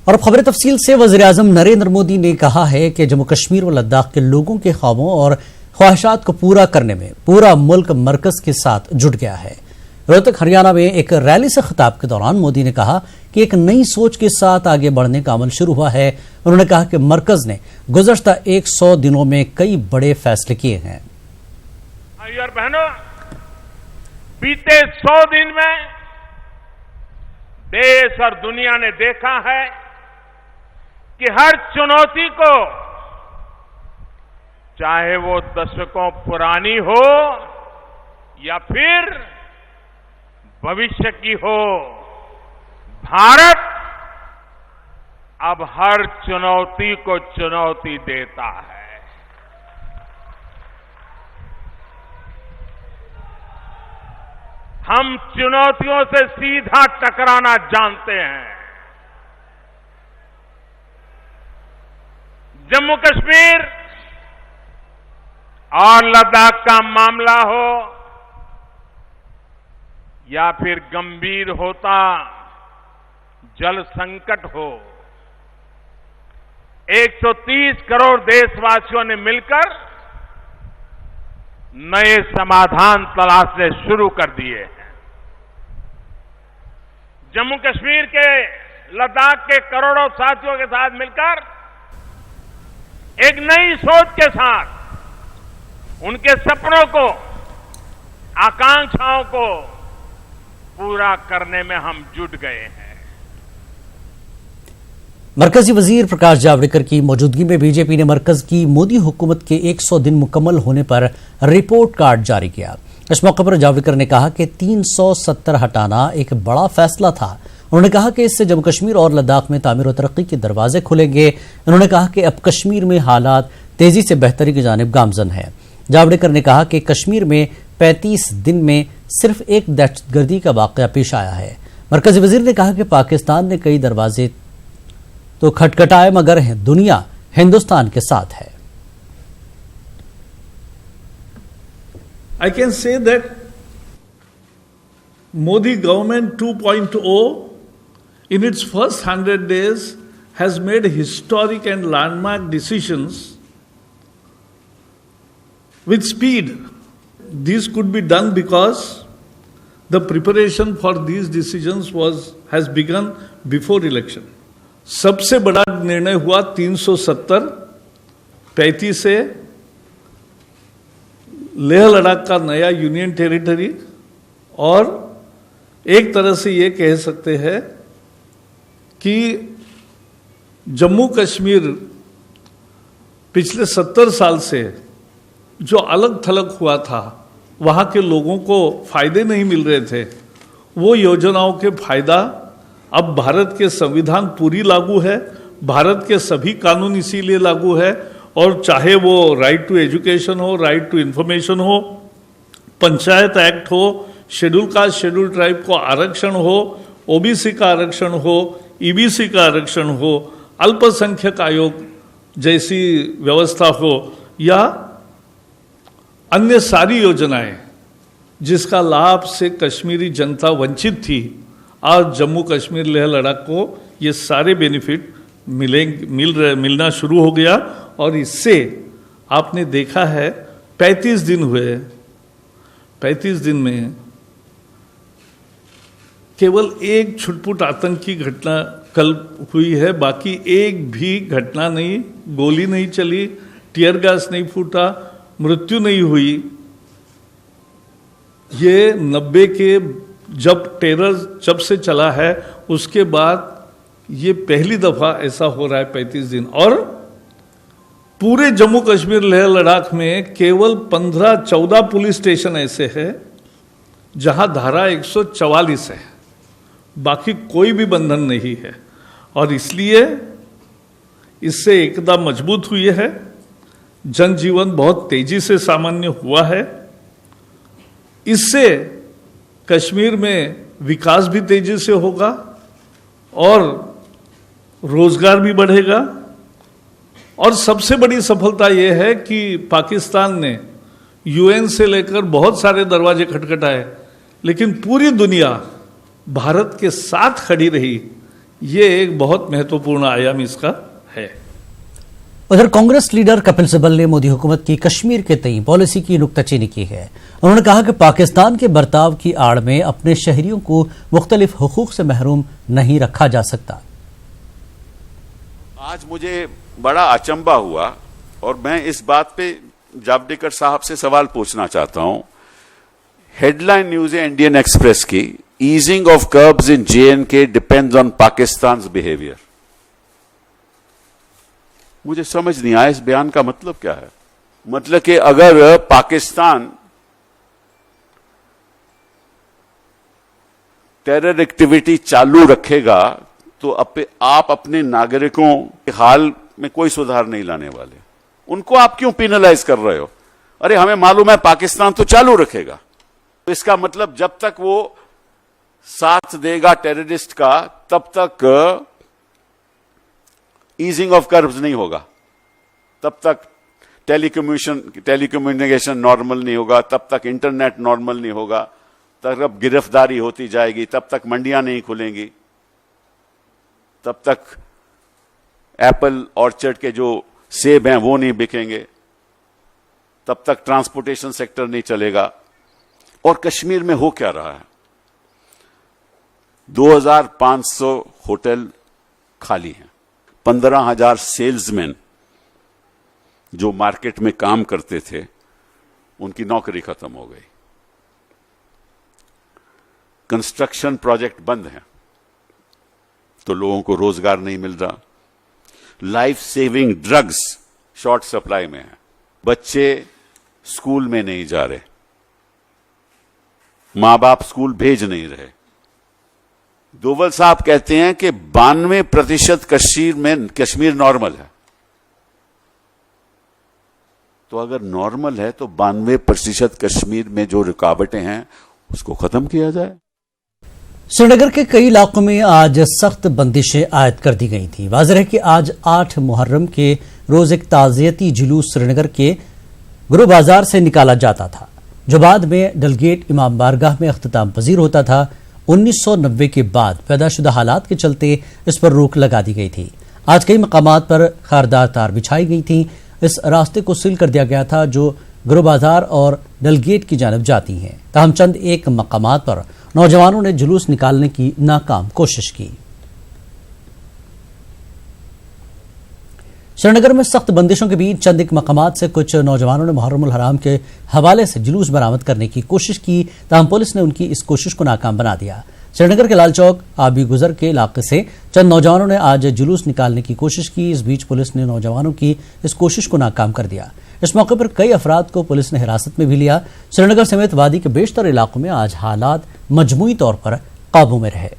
اور اب خبر تفصیل سے وزیر اعظم نریندر مودی نے کہا ہے کہ جموں کشمیر و لداخ کے لوگوں کے خوابوں اور خواہشات کو پورا کرنے میں پورا ملک مرکز کے ساتھ جٹ گیا ہے۔ روہتک ہریانہ میں ایک ریلی سے خطاب کے دوران مودی نے کہا کہ ایک نئی سوچ کے ساتھ آگے بڑھنے کا عمل شروع ہوا ہے۔ انہوں نے کہا کہ مرکز نے گزشتہ 100 دنوں میں کئی بڑے فیصلے کیے ہیں۔ بھائیو اور بہنوں، بیتے 100 دن میں دیش اور دنیا نے دیکھا ہے کہ ہر چنوتی کو، چاہے وہ دشکوں پرانی ہو یا پھر بھوشیہ کی ہو، بھارت اب ہر چنوتی کو چنوتی دیتا ہے۔ ہم چنوتیوں سے سیدھا ٹکرانا جانتے ہیں۔ جموں کشمیر اور لداخ کا معاملہ ہو یا پھر گمبھیر ہوتا جل سنکٹ ہو، 130 کروڑ دیش واسیوں نے مل کر نئے سمادھان تلاشنے شروع کر دیے ہیں۔ جموں کشمیر کے، لداخ کے کروڑوں ساتھیوں کے ساتھ مل کر ایک نئی سوچ کے ساتھ ان کے سپنوں کو، آکانکشاؤں کو پورا کرنے میں ہم جٹ گئے ہیں۔ مرکزی وزیر پرکاش جاوڈیکر کی موجودگی میں بی جے پی نے مرکز کی مودی حکومت کے 100 دن مکمل ہونے پر رپورٹ کارڈ جاری کیا۔ اس موقع پر جاوڈیکر نے کہا کہ 370 ہٹانا ایک بڑا فیصلہ تھا۔ انہوں نے کہا کہ اس سے جموں کشمیر اور لداخ میں تعمیر و ترقی کے دروازے کھلیں گے۔ انہوں نے کہا کہ اب کشمیر میں حالات تیزی سے بہتری کی جانب گامزن ہے۔ جاوڈیکر نے کہا کہ کشمیر میں 35 دن میں صرف ایک دہشت گردی کا واقعہ پیش آیا ہے۔ مرکزی وزیر نے کہا کہ پاکستان نے کئی دروازے تو کھٹکھٹائے مگر دنیا ہندوستان کے ساتھ ہے۔ I can say that Modi government 2.0 in its first 100 days has made historic and landmark decisions with speed. These could be done because the preparation for these decisions has begun before election. सबसे बड़ा निर्णय हुआ 370, 35 से लेह लद्दाख का नया union territory, और एक तरह से ये कह सकते हैं कि जम्मू कश्मीर पिछले 70 साल से जो अलग थलग हुआ था, वहाँ के लोगों को फायदे नहीं मिल रहे थे, वो योजनाओं के फायदा अब भारत के संविधान पूरी लागू है, भारत के सभी कानून इसीलिए लागू है, और चाहे वो राइट टू एजुकेशन हो, राइट टू इंफॉर्मेशन हो, पंचायत एक्ट हो, शेड्यूल कास्ट शेड्यूल ट्राइब को आरक्षण हो, ओबीसी का आरक्षण हो, ईबीसी का आरक्षण हो, अल्पसंख्यक आयोग जैसी व्यवस्था हो, या अन्य सारी योजनाएं जिसका लाभ से कश्मीरी जनता वंचित थी, आज जम्मू कश्मीर लेह लद्दाख को ये सारे बेनिफिट मिलना शुरू हो गया। और इससे आपने देखा है 35 दिन हुए, 35 दिन में केवल एक छुटपुट आतंकी घटना कल हुई है, बाकी एक भी घटना नहीं, गोली नहीं चली, टीयर गैस नहीं फूटा, मृत्यु नहीं हुई। ये 90 के जब टेरर जब से चला है उसके बाद ये पहली दफा ऐसा हो रहा है 35 दिन। और पूरे जम्मू कश्मीर लेह लद्दाख में केवल 15-14 पुलिस स्टेशन ऐसे हैं जहां धारा 144 है, बाकी कोई भी बंधन नहीं है। और इसलिए इससे एकदम मजबूत हुई है, जनजीवन बहुत तेजी से सामान्य हुआ है। इससे कश्मीर में विकास भी तेजी से होगा और रोजगार भी बढ़ेगा। और सबसे बड़ी सफलता यह है कि पाकिस्तान ने यूएन से लेकर बहुत सारे दरवाजे खटखटाए, लेकिन पूरी दुनिया भारत के साथ खड़ी रही। یہ ایک بہت مہتوپورن آیام اس کا ہے. ادھر کانگریس لیڈر کپل سبل نے مودی حکومت کی کشمیر کے تئیں پالیسی کی نکتہ چینی کی ہے. انہوں نے کہا کہ پاکستان کے برتاؤ کی آڑ میں اپنے شہریوں کو مختلف حقوق سے محروم نہیں رکھا جا سکتا. آج مجھے بڑا اچنبھا ہوا اور میں اس بات پہ جاوڈیکر صاحب سے سوال پوچھنا چاہتا ہوں. ہیڈ لائن نیوز ہے انڈین ایکسپریس کی, easing of curbs in JNK depends on Pakistan's behaviour. مجھے سمجھ نہیں آیا اس بیان کا مطلب کیا ہے. مطلب کہ اگر پاکستان ٹیرر ایکٹیویٹی چالو رکھے گا تو آپ اپنے ناگرکوں کے حال میں کوئی سدھار نہیں لانے والے. ان کو آپ کیوں پینلائز کر رہے ہو؟ ارے ہمیں معلوم ہے پاکستان تو چالو رکھے گا. اس کا مطلب جب تک وہ ساتھ دے گا ٹیررسٹ کا تب تک ایزنگ آف کربز نہیں ہوگا, تب تک ٹیلی کمیونیکیشن نارمل نہیں ہوگا, تب تک انٹرنیٹ نارمل نہیں ہوگا, تب گرفتاری ہوتی جائے گی, تب تک منڈیاں نہیں کھلیں گی, تب تک ایپل آرچرڈ کے جو سیب ہیں وہ نہیں بکیں گے, تب تک ٹرانسپورٹیشن سیکٹر نہیں چلے گا. اور کشمیر میں ہو کیا رہا ہے؟ 2500 ہوٹل خالی ہیں, 15,000 سیلز مین جو مارکیٹ میں کام کرتے تھے ان کی نوکری ختم ہو گئی. کنسٹرکشن پروجیکٹ بند ہیں تو لوگوں کو روزگار نہیں مل رہا. Life saving drugs short supply میں ہیں. بچے اسکول میں نہیں جا رہے, ماں باپ اسکول بھیج نہیں رہے. دوول صاحب کہتے ہیں کہ 92% کشمیر نارمل ہے. تو اگر نارمل ہے تو 92% کشمیر میں جو رکاوٹیں ہیں اس کو ختم کیا جائے. سری نگر کے کئی علاقوں میں آج سخت بندشیں عائد کر دی گئی تھیں. واضح ہے کہ آج 8 محرم کے روز ایک تعزیتی جلوس سری نگر کے گرو بازار سے نکالا جاتا تھا جو بعد میں ڈلگیٹ امام بارگاہ میں اختتام پذیر ہوتا تھا. 1990 کے بعد پیدا شدہ حالات کے چلتے اس پر روک لگا دی گئی تھی. آج کئی مقامات پر خاردار تار بچھائی گئی تھیں. اس راستے کو سیل کر دیا گیا تھا جو گرو بازار اور ڈلگیٹ کی جانب جاتی ہیں. تاہم چند ایک مقامات پر نوجوانوں نے جلوس نکالنے کی ناکام کوشش کی. سری نگر میں سخت بندشوں کے بیچ چند ایک مقامات سے کچھ نوجوانوں نے محرم الحرام کے حوالے سے جلوس برآمد کرنے کی کوشش کی. تاہم پولیس نے ان کی اس کوشش کو ناکام بنا دیا. سری نگر کے لال چوک آبی گزر کے علاقے سے چند نوجوانوں نے آج جلوس نکالنے کی کوشش کی. اس بیچ پولیس نے نوجوانوں کی اس کوشش کو ناکام کر دیا. اس موقع پر کئی افراد کو پولیس نے حراست میں بھی لیا. سری نگر سمیت وادی کے بیشتر علاقوں میں آج حالات مجموعی طور پر قابو میں رہے.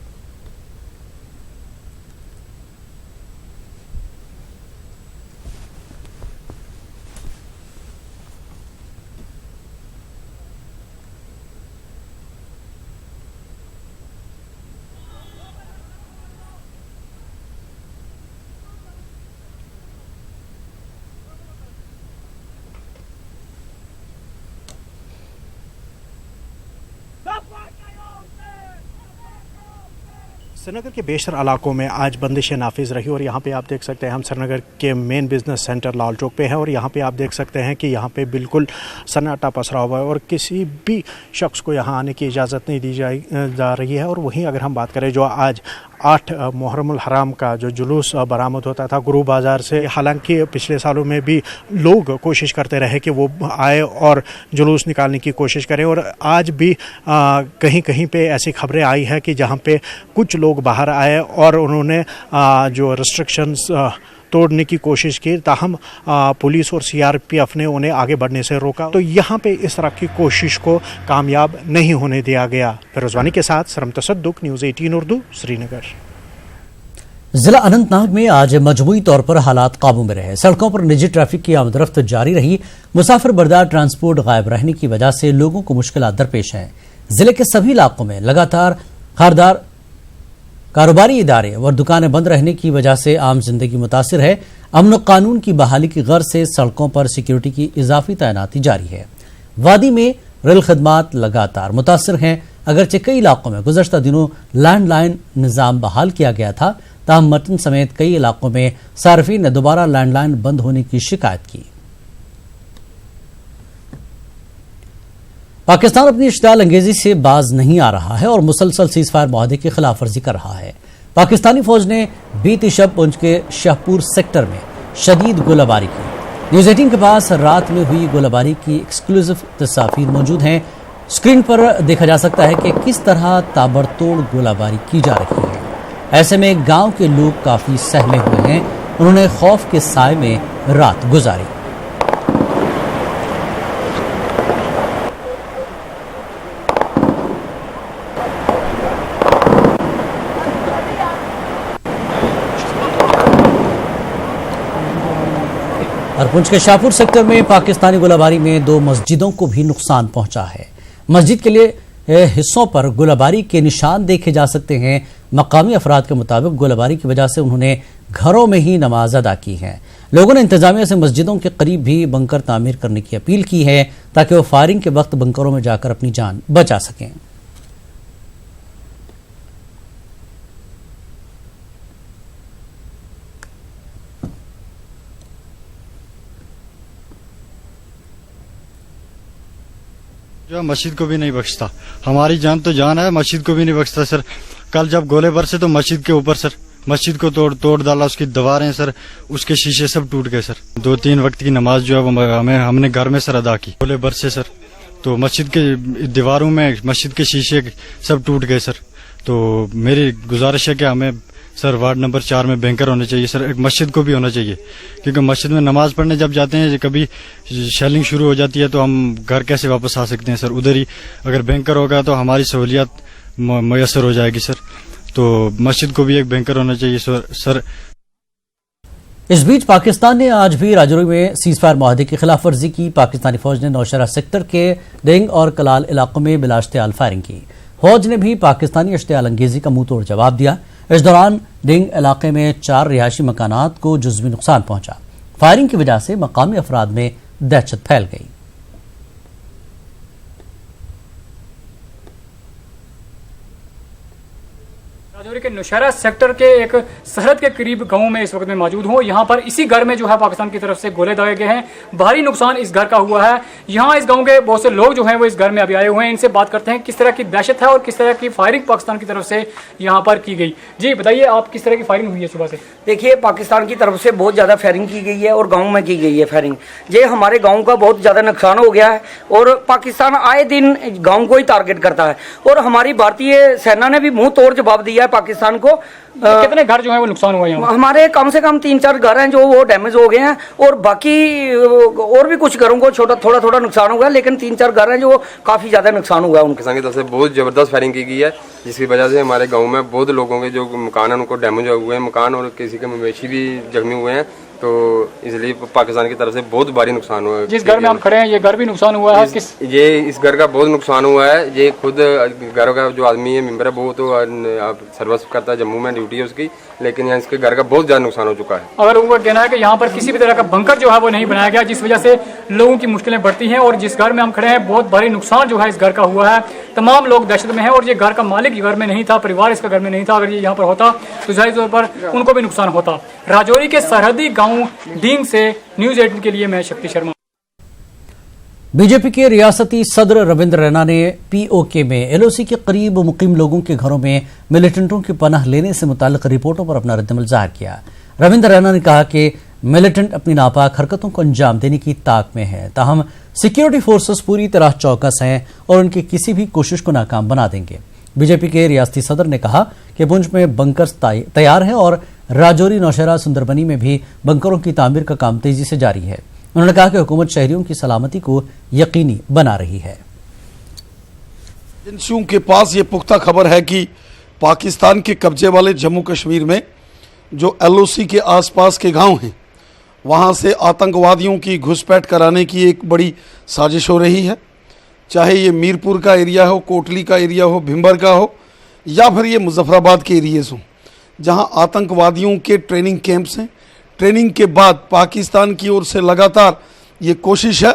سری نگر کے بیشتر علاقوں میں آج بندشیں نافذ رہی اور یہاں پہ آپ دیکھ سکتے ہیں ہم سری نگر کے مین بزنس سینٹر لال چوک پہ ہیں اور یہاں پہ آپ دیکھ سکتے ہیں کہ یہاں پہ بالکل سناٹا پسرا ہوا ہے اور کسی بھی شخص کو یہاں آنے کی اجازت نہیں دی جا رہی ہے. اور وہیں اگر ہم بات کریں جو آج 8 محرم الحرام کا جو جلوس برآمد ہوتا تھا گرو بازار سے, حالانکہ پچھلے سالوں میں بھی لوگ کوشش کرتے رہے کہ وہ آئے اور جلوس نکالنے کی کوشش کریں اور آج بھی کہیں کہیں پہ ایسی خبریں آئی ہے کہ جہاں پہ کچھ لوگ باہر آئے اور انہوں نے جو ریسٹرکشنز توڑنے کی کوشش کی. تاہم پولیس اور CRPF نے انہیں آگے بڑھنے سے روکا. تو یہاں پہ اس طرح کی کوشش کو کامیاب نہیں ہونے دیا گیا. فیروزوانی کے ساتھ سرم تصدق, نیوز 18 اردو, سری نگر. ضلع اننت ناگ میں آج مجموعی طور پر حالات قابو میں رہے. سڑکوں پر نجی ٹریفک کی آمد رفت جاری رہی. مسافر بردار ٹرانسپورٹ غائب رہنے کی وجہ سے لوگوں کو مشکلات درپیش ہیں. ضلع کے سبھی علاقوں میں لگاتار خاردار کاروباری ادارے اور دکانیں بند رہنے کی وجہ سے عام زندگی متاثر ہے. امن و قانون کی بحالی کی غرض سے سڑکوں پر سیکیورٹی کی اضافی تعیناتی جاری ہے. وادی میں ریل خدمات لگاتار متاثر ہیں. اگرچہ کئی علاقوں میں گزشتہ دنوں لینڈ لائن نظام بحال کیا گیا تھا تاہم متن سمیت کئی علاقوں میں صارفین نے دوبارہ لینڈ لائن بند ہونے کی شکایت کی۔ پاکستان اپنی اشتعال انگیزی سے باز نہیں آ رہا ہے اور مسلسل سیز فائر معاہدے کی خلاف ورزی کر رہا ہے۔ پاکستانی فوج نے بیتی شب پونچھ کے شاہپور سیکٹر میں شدید گولہ باری کی۔ نیوز 18 کے پاس رات میں ہوئی گولہ باری کی ایکسکلوزیو تصاویر موجود ہیں۔ اسکرین پر دیکھا جا سکتا ہے کہ کس طرح تابڑ توڑ گولہ باری کی جا رہی ہے۔ ایسے میں گاؤں کے لوگ کافی سہمے ہوئے ہیں، انہوں نے خوف کے سائے میں رات گزاری۔ اور پونچھ کے شاہپور سیکٹر میں پاکستانی گولہ باری میں 2 مسجدوں کو بھی نقصان پہنچا ہے۔ مسجد کے لیے حصوں پر گولہ باری کے نشان دیکھے جا سکتے ہیں۔ مقامی افراد کے مطابق گولہ باری کی وجہ سے انہوں نے گھروں میں ہی نماز ادا کی ہے۔ لوگوں نے انتظامیہ سے مسجدوں کے قریب بھی بنکر تعمیر کرنے کی اپیل کی ہے تاکہ وہ فائرنگ کے وقت بنکروں میں جا کر اپنی جان بچا سکیں۔ جو مسجد کو بھی نہیں بخشتا، ہماری جان تو جان ہے، مسجد کو بھی نہیں بخشتا سر۔ کل جب گولے برسے تو مسجد کے اوپر سر، مسجد کو توڑ ڈالا، اس کی دیواریں سر، اس کے شیشے سب ٹوٹ گئے سر۔ 2-3 وقت کی نماز جو ہے ہم نے گھر میں سر ادا کی۔ گولے برسے سر تو مسجد کے دیواروں میں مسجد کے شیشے سب ٹوٹ گئے سر۔ تو میری گزارش ہے کہ ہمیں سر وارڈ نمبر 4 میں بینکر ہونے چاہیے سر، ایک مسجد کو بھی ہونا چاہیے، کیونکہ مسجد میں نماز پڑھنے جب جاتے ہیں کبھی شیلنگ شروع ہو جاتی ہے تو ہم گھر کیسے واپس آ سکتے ہیں سر۔ ادھر ہی اگر بینکر ہوگا تو ہماری سہولیات میسر ہو جائے گی سر۔ تو مسجد کو بھی ایک بینکر ہونا چاہیے سر۔ اس بیچ پاکستان نے آج بھی راجوری میں سیز فائر معاہدے کی خلاف ورزی کی۔ پاکستانی فوج نے نوشہرہ سیکٹر کے ڈینگ اور کلال علاقوں میں بلا اشتعال فائرنگ کی۔ فوج نے بھی پاکستانی اشتعال انگیزی کا منہ توڑ جواب دیا۔ اس دوران ڈینگ علاقے میں 4 رہائشی مکانات کو جزوی نقصان پہنچا۔ فائرنگ کی وجہ سے مقامی افراد میں دہشت پھیل گئی۔ راجوری کے نوشہرہ سیکٹر کے ایک سرحد کے قریب گاؤں میں اس وقت میں موجود ہوں۔ یہاں پر اسی گھر میں جو ہے پاکستان کی طرف سے گولے داغے گئے ہیں، بھاری نقصان اس گھر کا ہوا ہے۔ یہاں اس گاؤں کے بہت سے لوگ جو ہیں وہ اس گھر میں ابھی آئے ہوئے ہیں، ان سے بات کرتے ہیں کس طرح کی دہشت ہے اور کس طرح کی فائرنگ پاکستان کی طرف سے یہاں پر کی گئی۔ جی بتائیے آپ کس طرح کی فائرنگ ہوئی ہے صبح سے؟ دیکھیے پاکستان کی طرف سے بہت زیادہ فائرنگ کی گئی ہے اور گاؤں میں کی گئی ہے فائرنگ۔ یہ ہمارے گاؤں کا بہت زیادہ نقصان ہو گیا ہے اور پاکستان آئے دن گاؤں کو ہی ٹارگٹ کرتا ہے اور ہماری بھارتی سینا نے بھی منہ توڑ جواب دیا ہے پاکستان کو۔ کتنے گھر جو ہیں وہ نقصان ہوا ہے؟ ہمارے کم سے کم 3-4 گھر ہیں جو وہ ڈیمیج ہو گئے ہیں اور باقی اور بھی کچھ گھروں کو تھوڑا نقصان ہوا ہے، لیکن 3-4 گھر ہیں جو کافی زیادہ نقصان ہوا ہے۔ ان پاکستان کی طرف سے بہت زبردست فائرنگ کی گئی ہے، جس کی وجہ سے ہمارے گاؤں میں بہت لوگوں کے جو مکان ہیں ان کو ڈیمیج ہوئے ہیں مکان، اور کسی کے مویشی بھی زخمی ہوئے ہیں۔ تو اس لیے پاکستان کی طرف سے بہت بھاری نقصان ہوا ہے۔ جس گھر میں ہم کھڑے ہیں یہ گھر بھی نقصان ہوا ہے؟ اس گھر کا بہت نقصان ہوا ہے۔ یہ خود گھر کا جو آدمی ہے ممبر ہے وہ تو سروس کرتا ہے، جموں میں ڈیوٹی ہے اس کی، لیکن یہاں اس کے گھر کا بہت زیادہ نقصان ہو چکا ہے۔ اگر ان کا کہنا ہے کہ یہاں پر کسی بھی طرح کا بنکر جو ہے وہ نہیں بنایا گیا، جس وجہ سے لوگوں کی مشکلیں بڑھتی ہیں، اور جس گھر میں ہم کھڑے ہیں بہت بھاری نقصان جو ہے اس گھر کا ہوا ہے۔ تمام لوگ دہشت میں ہیں اور یہ گھر کا مالک گھر میں نہیں تھا، پریوار اس کا گھر میں نہیں تھا۔ اگر یہ یہاں پر ہوتا تو ظاہر طور پر ان کو بھی نقصان ہوتا۔ راجوری کے سرحدی گاؤں ڈینگ سے نیوز 18 کے لیے میں شکتی شرما۔ بی جے پی کے ریاستی صدر رویندر رینا نے پی او کے میں ایل او سی کے قریب مقیم لوگوں کے گھروں میں ملیٹنٹوں کی پناہ لینے سے متعلق رپورٹوں پر اپنا رد عمل ظاہر کیا۔ رویندر رینا نے کہا کہ ملیٹنٹ اپنی ناپاک حرکتوں کو انجام دینے کی طاق میں ہے، تاہم سیکیورٹی فورسز پوری طرح چوکس ہیں اور ان کی کسی بھی کوشش کو ناکام بنا دیں گے۔ بی جے پی کے ریاستی صدر نے کہا کہ پونچھ میں بنکرز تیار ہیں اور راجوری نوشہرہ سندربنی میں بھی بنکروں کی تعمیر کا کام تیزی سے جاری ہے۔ انہوں نے کہا کہ حکومت شہریوں کی سلامتی کو یقینی بنا رہی ہے۔ ایجنسیوں کے پاس یہ پختہ خبر ہے کہ پاکستان کے قبضے والے جموں کشمیر میں جو ایل او سی کے آس پاس کے گاؤں ہیں وہاں سے آتنکوادیوں کی گھسپیٹ کرانے کی ایک بڑی سازش ہو رہی ہے، چاہے یہ میرپور کا ایریا ہو، کوٹلی کا ایریا ہو، بھمبر کا ہو، یا پھر یہ مظفر آباد کے ایریز ہوں جہاں آتنکوادیوں کے ٹریننگ کیمپس ہیں۔ ٹریننگ کے بعد پاکستان کی اور سے لگاتار یہ کوشش ہے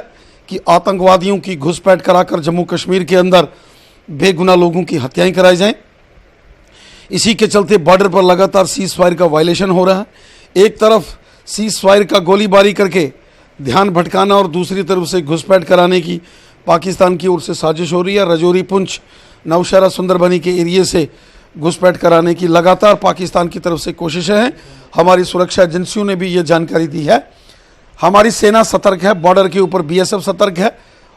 کہ آتنکوادیوں کی گھسپیٹ کرا کر جموں کشمیر کے اندر بے گناہ لوگوں کی ہتیائیں کرائی جائیں۔ इसी के चलते बॉर्डर पर लगातार सीज फायर का वायलेशन हो रहा है। एक तरफ सीज फायर का गोलीबारी करके ध्यान भटकाना और दूसरी तरफ से घुसपैठ कराने की पाकिस्तान की ओर से साजिश हो रही है। रजौरी, पुंछ, नौशहरा, सुंदरबनी के एरिए से घुसपैठ कराने की लगातार पाकिस्तान की तरफ से कोशिशें हैं। हमारी सुरक्षा एजेंसियों ने भी ये जानकारी दी है। हमारी सेना सतर्क है, बॉर्डर के ऊपर बीएसएफ सतर्क है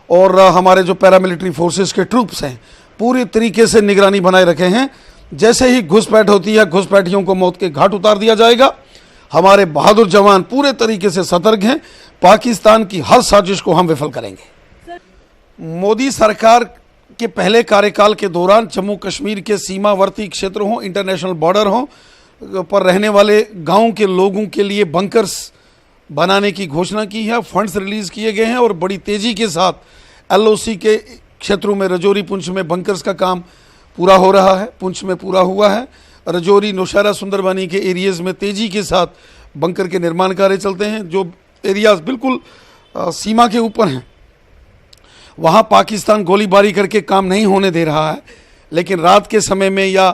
और हमारे जो पैरामिलिट्री फोर्सेस के ट्रूप्स हैं पूरी तरीके से निगरानी बनाए रखे हैं। जैसे ही घुसपैठ होती है, घुसपैठियों को मौत के घाट उतार दिया जाएगा। हमारे बहादुर जवान पूरे तरीके से सतर्क हैं। पाकिस्तान की हर साजिश को हम विफल करेंगे। मोदी सरकार के पहले कार्यकाल के दौरान जम्मू कश्मीर के सीमावर्ती क्षेत्र हों, इंटरनेशनल बॉर्डर हों पर रहने वाले गांव के लोगों के लिए बंकर्स बनाने की घोषणा की है। फंड्स रिलीज किए गए हैं और बड़ी तेजी के साथ एलओसी के क्षेत्रों में रजौरी, पुंछ में बंकर्स का काम पूरा हो रहा है। पुंछ में पूरा हुआ है। रजौरी, नौशहरा, सुंदरबनी के एरियाज में तेजी के साथ बंकर के निर्माण कार्य चलते हैं। जो एरियाज बिल्कुल सीमा के ऊपर हैं वहाँ पाकिस्तान गोलीबारी करके काम नहीं होने दे रहा है, लेकिन रात के समय में या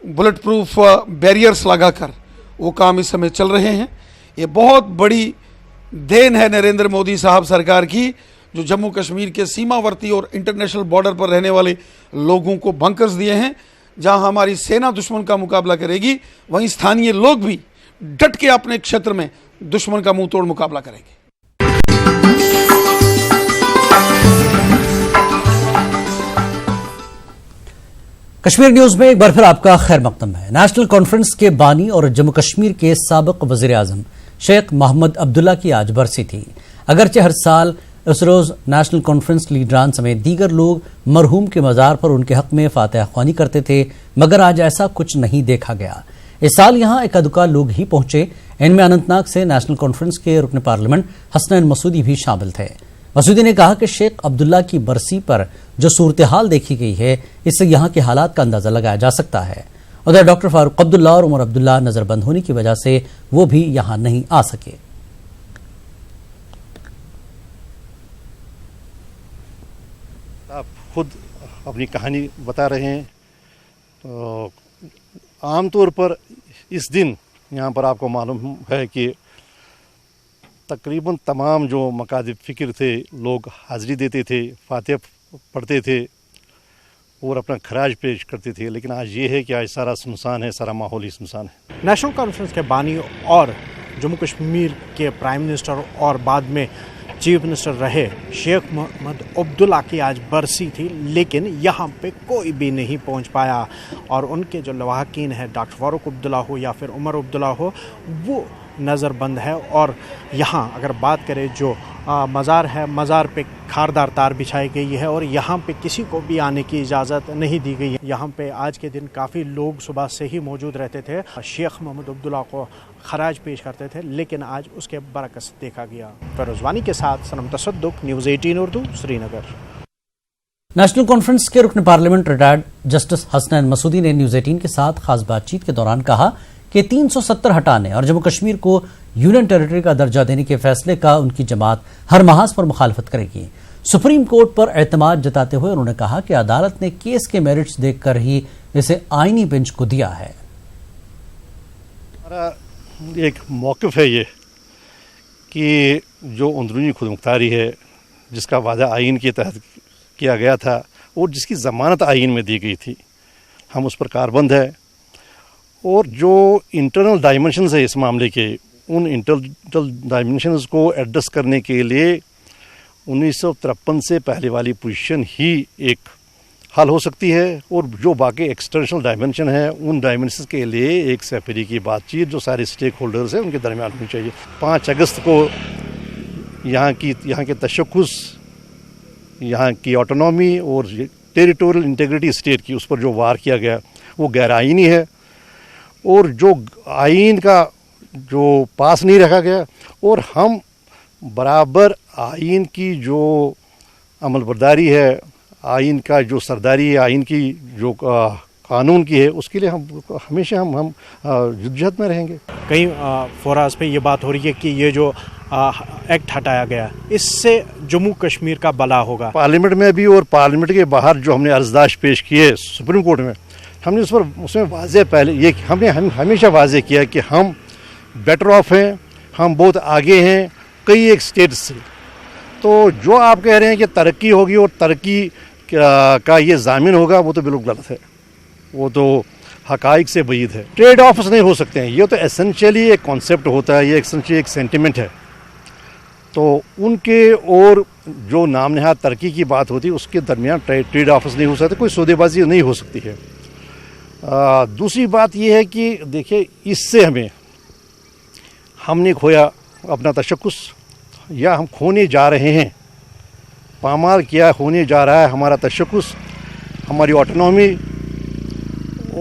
बुलेट प्रूफ बैरियर्स लगाकर वो काम इस समय चल रहे हैं। ये बहुत बड़ी देन है नरेंद्र मोदी साहब सरकार की, जो जम्मू कश्मीर के सीमावर्ती और इंटरनेशनल बॉर्डर पर रहने वाले लोगों को बंकर्स दिए हैं। जहां हमारी सेना दुश्मन का मुकाबला करेगी, वहीं स्थानीय लोग भी डट के अपने क्षेत्र में दुश्मन का मुंह तोड़ मुकाबला करेंगे। कश्मीर न्यूज में एक बार फिर आपका खैर मकदम है। नेशनल कॉन्फ्रेंस के बानी और जम्मू कश्मीर के साबिक वजीर आजम शेख मोहम्मद अब्दुल्ला की आज बरसी थी। अगरचे हर साल इस रोज नेशनल कॉन्फ्रेंस लीडरान समेत दीगर लोग मरहूम के मजार पर उनके हक में फातिहा ख्वानी करते थे, मगर आज ऐसा कुछ नहीं देखा गया। इस साल यहां एक अदुका लोग ही पहुंचे। इनमें अनंतनाग से नेशनल कॉन्फ्रेंस के रुकन पार्लियामेंट हसनैन मसूदी भी शामिल थे। मसूदी ने कहा कि शेख अब्दुल्ला की बरसी पर जो सूरत हाल देखी गई है, इससे यहां के हालात का अंदाजा लगाया जा सकता है। उधर डॉक्टर फारूक अब्दुल्ला और उमर अब्दुल्ला नजरबंद होने की वजह से वो भी यहां नहीं आ सके। आप खुद अपनी कहानी बता रहे हैं, तो आमतौर पर इस दिन यहाँ पर आपको मालूम है कि तकरीबन तमाम जो मकाद फ़िक्र थे लोग हाज़िरी देते थे, फातिहा पढ़ते थे और अपना खराज पेश करते थे। लेकिन आज ये है कि आज सारा सुनसान है, सारा माहौल ही सुनसान है। नेशनल कॉन्फ्रेंस के बानी और जम्मू कश्मीर के प्राइम मिनिस्टर और बाद में चीफ मिनिस्टर रहे शेख मोहम्मद अब्दुल्ला की आज बरसी थी, लेकिन यहाँ पे कोई भी नहीं पहुँच पाया। और उनके जो लवाहकीन है, डॉक्टर फारूक अब्दुल्ला हो या फिर उमर अब्दुल्ला हो, वो नज़रबंद है। और यहाँ अगर बात करें जो मज़ार है, मज़ार पे खारदार तार बिछाई गई है और यहाँ पे किसी को भी आने की इजाज़त नहीं दी गई है। यहाँ पे आज के दिन काफ़ी लोग सुबह से ही मौजूद रहते थे, शेख मोहम्मद अब्दुल्ला को खराज पेश करते थे, लेकिन आज उसके बरकस देखा गया। फैरोज़वानी के साथ Sanam Tasadduq, news 18 Urdu, Srinagar. National conference के रुकन parliament retired justice Hasnain Masoodi ने न्यूज़ 18 के साथ खास बातचीत के दौरान कहा कि 370 हटाने और जम्मू कश्मीर को यूनियन टेरिटरी का दर्जा देने के फैसले का उनकी जमात हर महाज पर मुखालफत करेगी। सुप्रीम कोर्ट पर एतमाद जताते हुए उन्होंने कहा कि अदालत ने केस के मेरिट्स देखकर ही इसे आईनी बेंच को दिया है। हमारा एक मौक़िफ़ है ये कि जो अंदरूनी खुदमुख्तारी है, जिसका वादा आइन के तहत किया गया था और जिसकी ज़मानत आइन में दी गई थी, हम उस पर कारबंद है। और जो इंटरनल डायमेंशंस है इस मामले के, उन इंटरनल डायमेंशंस को एड्रेस करने के लिए 1953 से पहले वाली पोजीशन ही एक हल हो सकती है। और जो बाकी एक्सटर्नल डायमेंशन है, उन डायमेंशंस के लिए एक सेफरी की बातचीत जो सारे स्टेक होल्डर्स हैं उनके दरमियान होनी चाहिए। 5 अगस्त को यहाँ के तशख़्ख़ुस, यहाँ की ऑटोनॉमी और टेरिटोरियल इंटीग्रिटी स्टेट की, उस पर जो वार किया गया वो गैर आइनी है। और जो आइन का जो पास नहीं रखा गया, और हम बराबर आइन की जो अमल बर्दारी है, आइन का जो सरदारी है, आइन की जो कानून की है, उसके लिए हम हमेशा हम जद्दोजहद में रहेंगे। कई फोराज पे ये बात हो रही है कि ये जो एक्ट हटाया गया, इससे जम्मू कश्मीर का भला होगा। पार्लियामेंट में भी और पार्लियामेंट के बाहर जो हमने अर्जदाश पेश किए सुप्रीम कोर्ट में, ہم نے اس میں واضح پہلے یہ ہم نے ہمیشہ واضح کیا کہ ہم بیٹر آف ہیں، ہم بہت آگے ہیں کئی ایک اسٹیٹ سے. تو جو آپ کہہ رہے ہیں کہ ترقی ہوگی اور ترقی کا یہ ضامن ہوگا، وہ تو بالکل غلط ہے، وہ تو حقائق سے بعید ہے. ٹریڈ آفس نہیں ہو سکتے ہیں، یہ تو ایسنشلی ایک کانسیپٹ ہوتا ہے، یہ ایسنشلی ایک سینٹیمنٹ ہے. تو ان کے اور جو نام نہاد ترقی کی بات ہوتی ہے اس کے درمیان ٹریڈ آفس نہیں ہو سکتے، کوئی سودے بازی نہیں ہو سکتی ہے. دوسری بات یہ ہے کہ دیکھیں اس سے ہم نے کھویا اپنا تشخص، یا ہم کھونے جا رہے ہیں، پامال کیا ہونے جا رہا ہے ہمارا تشخص، ہماری آٹونومی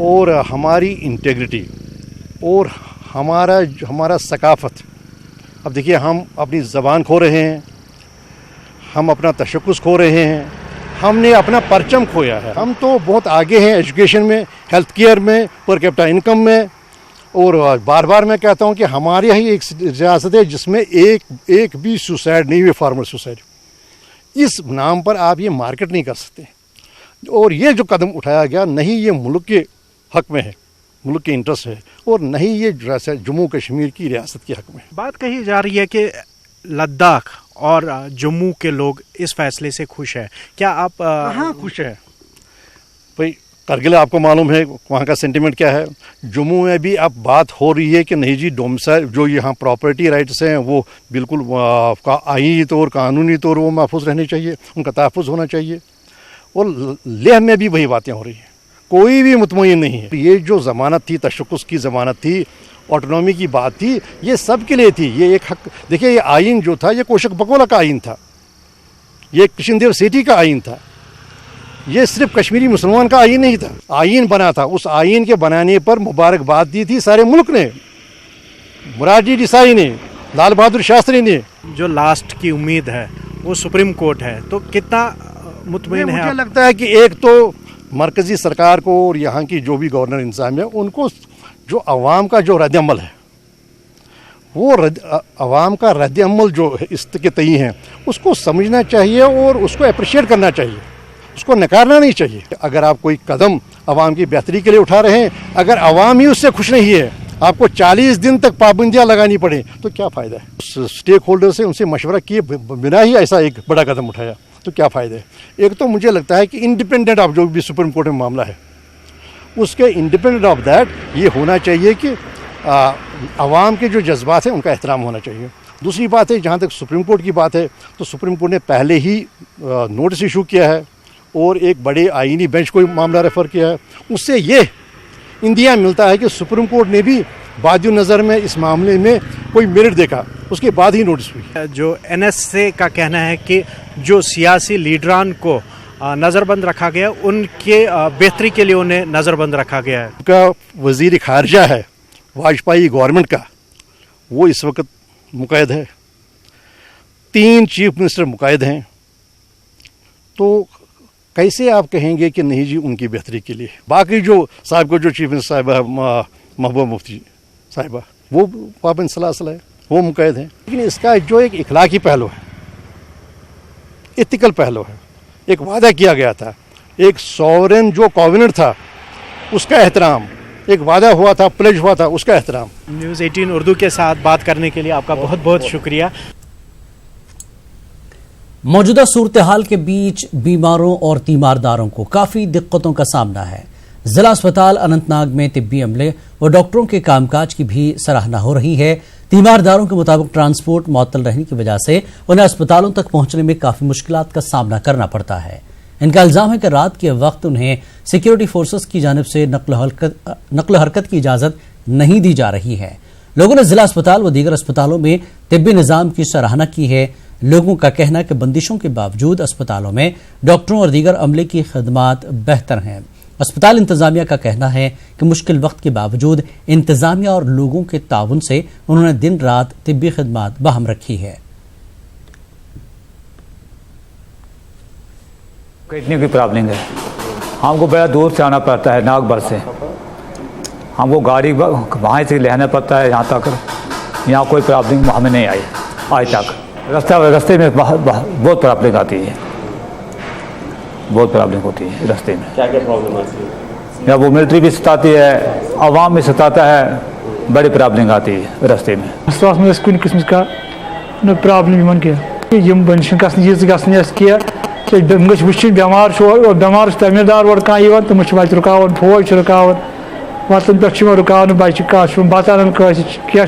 اور ہماری انٹیگریٹی اور ہمارا ثقافت. اب دیکھیے ہم اپنی زبان کھو رہے ہیں، ہم اپنا تشخص کھو رہے ہیں، ہم نے اپنا پرچم کھویا ہے. ہم تو بہت آگے ہیں ایجوکیشن میں، ہیلتھ کیئر میں، پر کیپٹا انکم میں، اور بار بار میں کہتا ہوں کہ ہمارے یہاں ایک ریاست ہے جس میں ایک بھی سوسائڈ نہیں ہوئی، فارمر سوسائڈ. اس نام پر آپ یہ مارکیٹ نہیں کر سکتے. اور یہ جو قدم اٹھایا گیا نہیں یہ ملک کے حق میں ہے، ملک کے انٹرسٹ ہے، اور نہیں یہ جموں کشمیر کی ریاست کے حق میں. بات کہی جا رہی ہے کہ لداخ اور جموں کے لوگ اس فیصلے سے خوش ہیں، کیا آپ؟ ہاں خوش ہیں بھائی. کرگل آپ کو معلوم ہے وہاں کا سینٹیمنٹ کیا ہے. جموں میں بھی اب بات ہو رہی ہے کہ نہیں جی ڈومسائل جو یہاں پراپرٹی رائٹس ہیں وہ بالکل آئینی طور قانونی طور وہ محفوظ رہنے چاہیے، ان کا تحفظ ہونا چاہیے. اور لیہ میں بھی وہی باتیں ہو رہی ہیں، کوئی بھی مطمئن نہیں ہے. یہ جو ضمانت تھی، تشخص کی ضمانت تھی، آٹونومی کی بات تھی، یہ سب کے لیے تھی. یہ ایک حق. دیکھیے یہ آئین جو تھا یہ کوشک بکولا کا آئین تھا، یہ کشن دیو سیٹھی کا آئین تھا، یہ صرف کشمیری مسلمان کا آئین نہیں تھا. آئین بنا تھا، اس آئین کے بنانے پر مبارکباد دی تھی سارے ملک نے، مرارجی دیسائی نے، لال بہادر شاستری نے. جو لاسٹ کی امید ہے وہ سپریم کورٹ ہے، تو کتنا مطمئن ہے؟ مجھے لگتا ہے کہ ایک تو مرکزی سرکار کو اور یہاں کی جو بھی گورنر انتظامیہ ان کو جو عوام کا جو رد عمل ہے، وہ عوام کا رد عمل جو اس کے تئیں ہے اس کو سمجھنا چاہیے اور اس کو اپریشیٹ کرنا چاہیے، اس کو نکارنا نہیں چاہیے. اگر آپ کوئی قدم عوام کی بہتری کے لیے اٹھا رہے ہیں، اگر عوام ہی اس سے خوش نہیں ہے، آپ کو 40 دن تک پابندیاں لگانی پڑیں تو کیا فائدہ ہے؟ اسٹیک ہولڈر سے ان سے مشورہ کیے بنا ہی ایسا ایک بڑا قدم اٹھایا تو کیا فائدہ ہے؟ ایک تو مجھے لگتا ہے کہ انڈیپینڈنٹ آف جو بھی سپریم کورٹ میں معاملہ ہے اس کے انڈیپینڈنٹ آف دیٹ یہ ہونا چاہیے کہ عوام کے جو جذبات ہیں ان کا احترام ہونا چاہیے. دوسری بات ہے جہاں تک سپریم کورٹ کی بات ہے تو سپریم کورٹ نے پہلے ہی نوٹس ایشو کیا ہے اور ایک بڑے آئینی بینچ کو معاملہ ریفر کیا ہے. اس سے یہ اندیا ملتا ہے کہ سپریم کورٹ نے بھی بعد نظر میں اس معاملے میں کوئی میرٹ دیکھا، اس کے بعد ہی نوٹس ہوئی. جو NSA کا کہنا ہے کہ جو سیاسی لیڈران کو نظر بند رکھا گیا، ان کے بہتری کے لیے انہیں نظر بند رکھا گیا ہے. کا وزیر خارجہ ہے واجپئی گورنمنٹ کا، وہ اس وقت مقید ہے، 3 چیف منسٹر مقید ہیں. تو کیسے آپ کہیں گے کہ نہیں جی ان کی بہتری کے لیے؟ باقی جو صاحب کو جو چیف منسٹر صاحبہ محبوبہ مفتی صاحبہ وہ پابند سلاسل ہے، وہ مقید ہیں. لیکن اس کا جو ایک اخلاقی پہلو ہے، ایتھیکل پہلو ہے. ایک وعدہ کیا گیا تھا، ایک سورن جو کووننٹ تھا اس کا احترام، ایک وعدہ ہوا تھا، پلیج ہوا تھا، اس کا احترام. نیوز 18 اردو کے ساتھ بات کرنے کے لیے آپ کا بہت بہت شکریہ. موجودہ صورتحال کے بیچ بیماروں اور تیمارداروں کو کافی دقتوں کا سامنا ہے. ضلع اسپتال اننت ناگ میں طبی عملے اور ڈاکٹروں کے کام کاج کی بھی سراہنا ہو رہی ہے. تیمارداروں کے مطابق ٹرانسپورٹ معطل رہنے کی وجہ سے انہیں اسپتالوں تک پہنچنے میں کافی مشکلات کا سامنا کرنا پڑتا ہے. ان کا الزام ہے کہ رات کے وقت انہیں سیکیورٹی فورسز کی جانب سے نقل و حرکت کی اجازت نہیں دی جا رہی ہے. لوگوں نے ضلع اسپتال و دیگر اسپتالوں میں طبی نظام کی سراہنا کی ہے. لوگوں کا کہنا ہے کہ بندشوں کے باوجود اسپتالوں میں ڈاکٹروں اور دیگر عملے کی خدمات بہتر ہیں. اسپتال انتظامیہ کا کہنا ہے کہ مشکل وقت کے باوجود انتظامیہ اور لوگوں کے تعاون سے انہوں نے دن رات طبی خدمات بہم رکھی ہے. اتنی کوئی پرابلم ہے، ہم کو بڑا دور سے آنا پڑتا ہے، ناگ بر سے ہم کو گاڑی وہاں سے لینا پڑتا ہے یہاں تک. یہاں کوئی پرابلم ہمیں نہیں آئی آج تک. رستے میں بہت پرابلم آتی ہے، بہت پرابلم ہوتی ہے رستے میں. کیا پرابلم آتی ہے؟ या वो मिलिट्री भी सताती है, आवाम भी सताता है, बड़ी प्रॉब्लम आती है रास्ते में। कुछ किस्म का प्रॉब्लम यम बन वुचन बेमार बेमार तमीरदार और कह तम बच रुकान फौज रुकान वतन पे रुकान बच्चे बचान क्या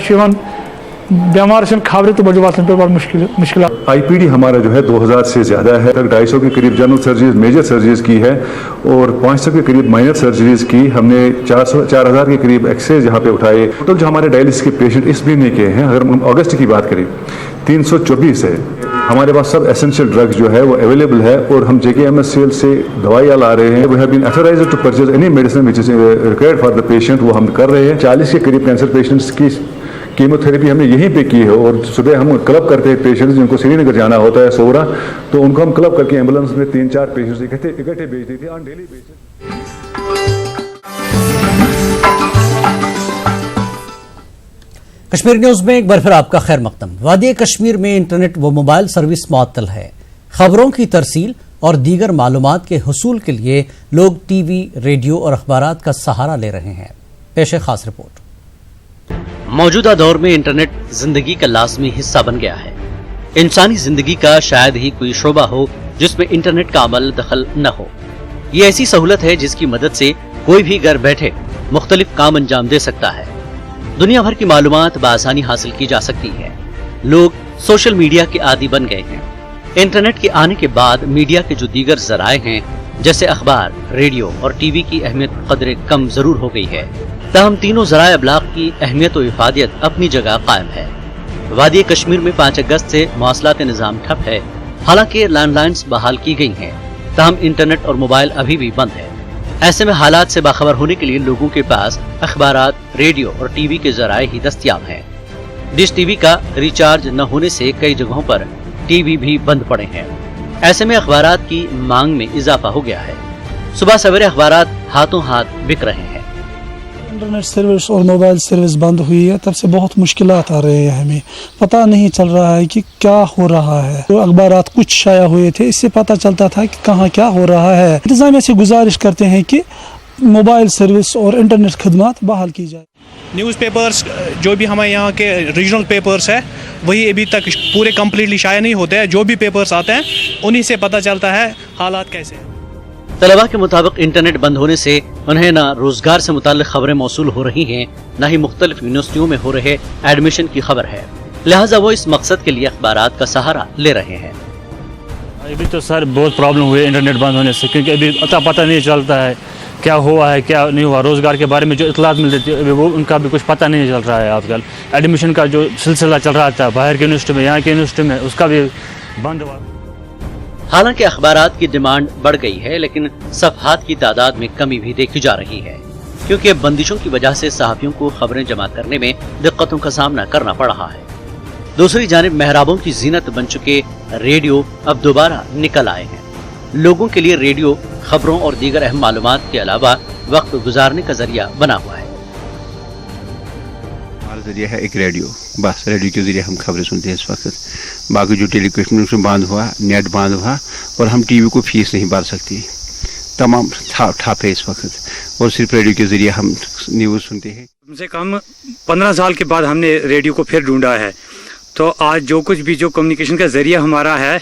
बेमार खबर तो बड़े वतन पे बड़ मुश्किल। आईपीडी हमारा जो है 2000 से ज़्यादा है, तक 250 के करीब जनरल सर्जरीज मेजर सर्जरीज की है और 500 के करीब माइनर सर्जरीज की। हमने 4000 के करीब एक्सरे जहाँ पे उठाए। टोटल जो हमारे डायलिसिस के पेशेंट इस महीने के हैं, अगर हम अगस्त की बात करें 324 है। हमारे पास सब एसेंशियल ड्रग्स जो है वो अवेलेबल है और हम JKMSCL से दवाइयाँ ला रहे हैं। We have been authorised to purchase any medicine which is required for the patient, वो हम कर रहे हैं। 40 के करीब कैंसर पेशेंट्स की कीमोथेरेपी हमने यहीं पे की है और सुबह हम क्लब करते हैं पेशेंट्स जिनको श्रीनगर जाना होता है सोरा, तो उनको हम क्लब करके एम्बुलेंस में 3-4 पेशेंट्स इकट्ठे भेज देते हैं on daily basis. Kashmir news में एक बार फिर आपका खैर मकदम। वादी कश्मीर में इंटरनेट व मोबाइल सर्विस मुअत्तल है। खबरों की तरसील और दीगर मालूमात के हुसूल के लिए लोग टीवी, रेडियो और अखबारात का सहारा ले रहे हैं। पेश है खास रिपोर्ट। मौजूदा दौर में इंटरनेट जिंदगी का लाजमी हिस्सा बन गया है। इंसानी जिंदगी का शायद ही कोई शोबा हो जिसमें इंटरनेट का अमल दखल न हो। ये ऐसी सहूलत है जिसकी मदद से कोई भी घर बैठे मुख्तलिफ काम अंजाम दे सकता है। दुनिया भर की मालूमात बआसानी हासिल की जा सकती है। लोग सोशल मीडिया के आदी बन गए हैं। इंटरनेट के आने के बाद मीडिया के जो दीगर जराए हैं जैसे अखबार, रेडियो और टीवी की अहमियत कदरे कम जरूर हो गई है, ताहम तीनों जराए अबलाग की अहमियत और इफादियत अपनी जगह कायम है। वादी कश्मीर में 5 अगस्त से मवासलात निज़ाम ठप है। हालांकि लैंडलाइंस बहाल की गई हैं, ताहम इंटरनेट और मोबाइल अभी भी बंद है। ऐसे में हालात से बाखबर होने के लिए लोगों के पास अखबारात, रेडियो और टीवी के जराए ही दस्तयाब हैं। डिश टीवी का रिचार्ज न होने से कई जगहों पर टीवी भी बंद पड़े हैं। ऐसे में अखबारात की मांग में इजाफा हो गया है। सुबह सवेरे अखबारात हाथों हाथ बिक रहे हैं। इंटरनेट सर्विस और मोबाइल सर्विस बंद हुई है, तब से बहुत मुश्किलात आ रहे हैं। हमें पता नहीं चल रहा है कि क्या हो रहा है। तो अखबारात कुछ शाया हुए थे, इससे पता चलता था कि कहाँ क्या हो रहा है। इंतजामिया से गुजारिश करते हैं कि मोबाइल सर्विस और इंटरनेट खदमात बहाल की जाए। न्यूज़ पेपर्स जो भी हमारे यहाँ के रीजनल पेपर्स है वही अभी तक पूरे कम्प्लीटली शाया नहीं होते हैं। जो भी पेपर्स आते हैं उन्हीं से पता चलता है हालात कैसे हैं। तलबा के मुताबिक इंटरनेट बंद होने से उन्हें न रोजगार से मुताल्लिक खबरें मौसूल हो रही हैं, न ही मुख्तलिफ यूनिवर्सिटियों में हो रहे एडमिशन की खबर है। लिहाजा वो इस मकसद के लिए अखबारात का सहारा ले रहे हैं। अभी तो सर बहुत प्रॉब्लम हुई है इंटरनेट बंद होने से, क्योंकि अभी पता नहीं चलता है क्या हुआ है क्या नहीं हुआ। रोजगार के बारे में जो इतलात मिलती थी अभी वो उनका भी कुछ पता नहीं चल रहा है। आजकल एडमिशन का जो सिलसिला चल रहा था बाहर की यूनिवर्सिटी में, यहाँ की यूनिवर्सिटी में, उसका भी बंद हुआ। हालांकि अखबारात की डिमांड बढ़ गई है, लेकिन सफ़हात की तादाद में कमी भी देखी जा रही है, क्योंकि अब बंदिशों की वजह से सहाफ़ियों को खबरें जमा करने में दिक्कतों का सामना करना पड़ रहा है। दूसरी जानिब मेहराबों की जीनत बन चुके रेडियो अब दोबारा निकल आए हैं। लोगों के लिए रेडियो खबरों और दीगर अहम मालूमात के अलावा वक्त गुजारने का जरिया बना हुआ है। हमारा जरिया है एक रेडियो, बस रेडियो के जरिए हम खबरें सुनते हैं इस वक्त। बाकी जो टेलीकम्युनिकेशन बंद हुआ, नेट बंद हुआ और हम टीवी को फीस नहीं भर सकती, तमाम ठप है इस वक्त और सिर्फ रेडियो के जरिए हम न्यूज़ सुनते हैं। कम से कम 15 साल के बाद हमने रेडियो को फिर ढूंढा है, तो आज जो कुछ भी जो कम्युनिकेशन का जरिया हमारा है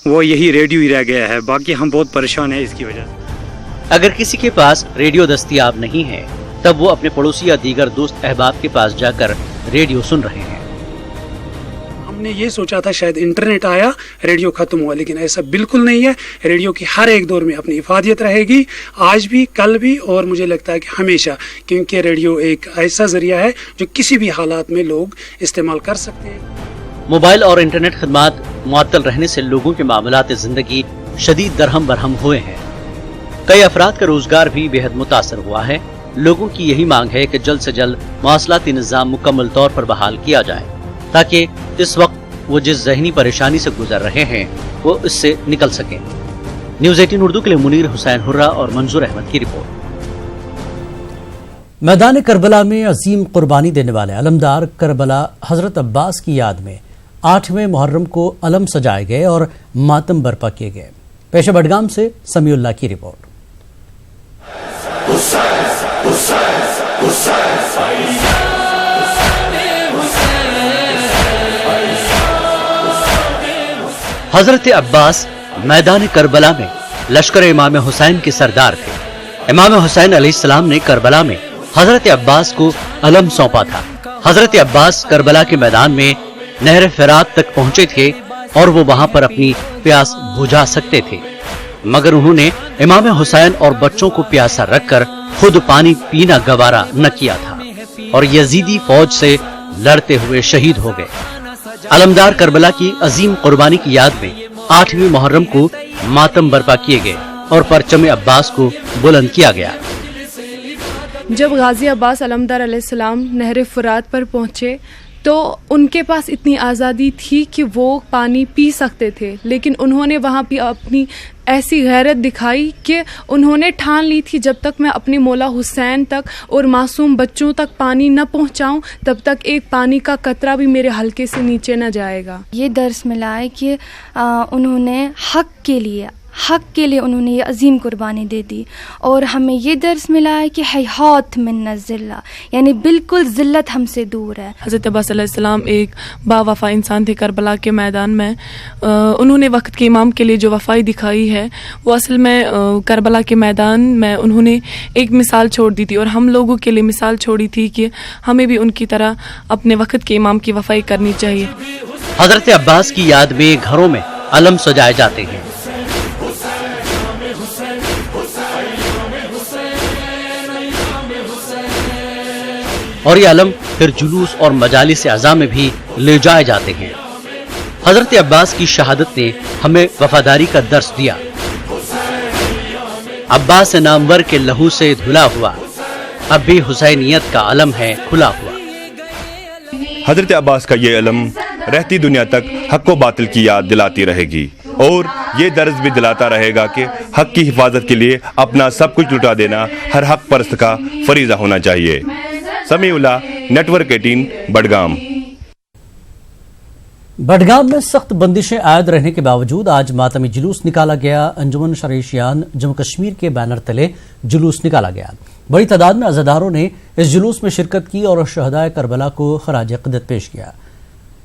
वो यही रेडियो ही रह गया है। बाकी हम बहुत परेशान हैं इसकी वजह से। अगर किसी के पास रेडियो दस्तयाब नहीं है तब वो अपने पड़ोसी या दीगर दोस्त अहबाब के पास जाकर रेडियो सुन रहे हैं। हमने ये सोचा था शायद इंटरनेट आया रेडियो खत्म हुआ, लेकिन ऐसा बिल्कुल नहीं है। रेडियो की हर एक दौर में अपनी इफादियत रहेगी, आज भी, कल भी और मुझे लगता है कि हमेशा, क्योंकि रेडियो एक ऐसा जरिया है जो किसी भी हालात में लोग इस्तेमाल कर सकते हैं। मोबाइल और इंटरनेट खदमात मुअत्तल रहने से लोगों के मामलात जिंदगी शदीद दरहम बरहम हुए हैं। कई अफराद का रोजगार भी बेहद मुतासर हुआ है। लोगों की यही मांग है कि जल्द से जल्द मवासलाती निज़ाम मुकम्मल तौर पर बहाल किया जाए, ताकि इस वक्त वो जिस ज़हनी परेशानी से गुजर रहे हैं वो इससे निकल सकें। न्यूज़ 18 उर्दू के लिए मुनीर हुसैन हुर्रा और मंजूर अहमद की रिपोर्ट। मैदान करबला में अजीम कुर्बानी देने वाले अलमदार करबला हजरत अब्बास की याद में 8वें मुहर्रम को अलम सजाए गए और मातम बर्पा किए गए। पेशा बडगाम से समीउल्लाह की रिपोर्ट। हजरत अब्बास मैदान करबला में लश्कर इमाम हुसैन के सरदार थे। इमाम हुसैन अलैहिस्सलाम ने करबला में हजरत अब्बास को अलम सौंपा था। हजरत अब्बास करबला के मैदान में नहर फरात तक पहुंचे थे और वो वहां पर अपनी प्यास बुझा सकते थे, मगर उन्होंने इमाम हुसैन और बच्चों को प्यासा रखकर खुद पानी पीना गवारा न किया था और यजीदी फौज से लड़ते हुए शहीद हो गए। अलमदार करबला की अजीम कुर्बानी की याद में 8वीं मुहर्रम को मातम बर्पा किए गए और परचम अब्बास को बुलंद किया गया। जब गाजी अब्बास अलमदार अलैहिस्सलाम नहर फुरात पर पहुंचे तो उनके पास इतनी आज़ादी थी कि वो पानी पी सकते थे, लेकिन उन्होंने वहाँ भी अपनी ऐसी गैरत दिखाई कि उन्होंने ठान ली थी जब तक मैं अपने मौला हुसैन तक और मासूम बच्चों तक पानी न पहुँचाऊँ तब तक एक पानी का कतरा भी मेरे हल्के से नीचे न जाएगा। ये दर्स मिला है कि उन्होंने हक के लिए उन्होंने ये अजीम कुर्बानी दे दी और हमें ये दर्स मिला है कि हैहात मिन्ना ज़िल्ला, यानी बिल्कुल ज़िल्लत हमसे दूर है। हज़रत अब्बास अलैहिस्सलाम एक बावफा इंसान थे। करबला के मैदान में उन्होंने वक्त के इमाम के लिए जो वफाई दिखाई है वो असल में करबला के मैदान में उन्होंने एक मिसाल छोड़ दी थी और हम लोगों के लिए मिसाल छोड़ी थी कि हमें भी उनकी तरह अपने वक्त के इमाम की वफाई करनी चाहिए। हजरत अब्बास की याद में घरों में अलम सजाए जाते हैं। और ये अलम फिर जुलूस और मजालिस अज़ा में भी ले जाए जाते हैं। हजरत अब्बास की शहादत ने हमें वफादारी का दर्स दिया। अब्बास नामवर के लहू से धुला हुआ अब भी हुसैनियत का अलम है खुला हुआ। हजरत अब्बास का ये अलम रहती दुनिया तक हक व बातिल की याद दिलाती रहेगी और ये दर्ज भी दिलाता रहेगा कि हक की हिफाजत के लिए अपना सब कुछ लुटा देना हर हक परस्त का फरीजा होना चाहिए। समीउल्लाह, नेटवर्क 18, बडगाम। बडगाम में सख्त बंदिशें आयद रहने के बावजूद आज मातमी जुलूस निकाला गया। अंजुमन शरीशियान जम्मू कश्मीर के बैनर तले जुलूस निकाला गया। बड़ी तादाद में अज़ादारों ने इस जुलूस में शिरकत की और शहदाए करबला को खराज अक़ीदत पेश किया।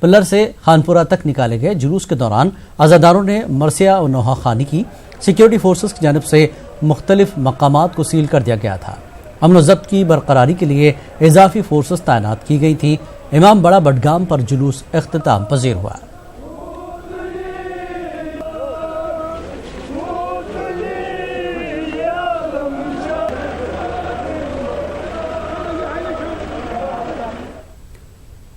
पिल्लर से खानपुरा तक निकाले गए जुलूस के दौरान अज़ादारों ने मरसिया और नोहा खानी की। सिक्योरिटी फोर्सेस की जानिब से मुख्तलिफ मकामात को सील कर दिया गया था। अमन व ज़ब्त की बरकरारी के लिए इजाफी फोर्सेस तैनात की गई थी। इमाम बड़ा बडगाम पर जुलूस इख्तिताम पजीर हुआ।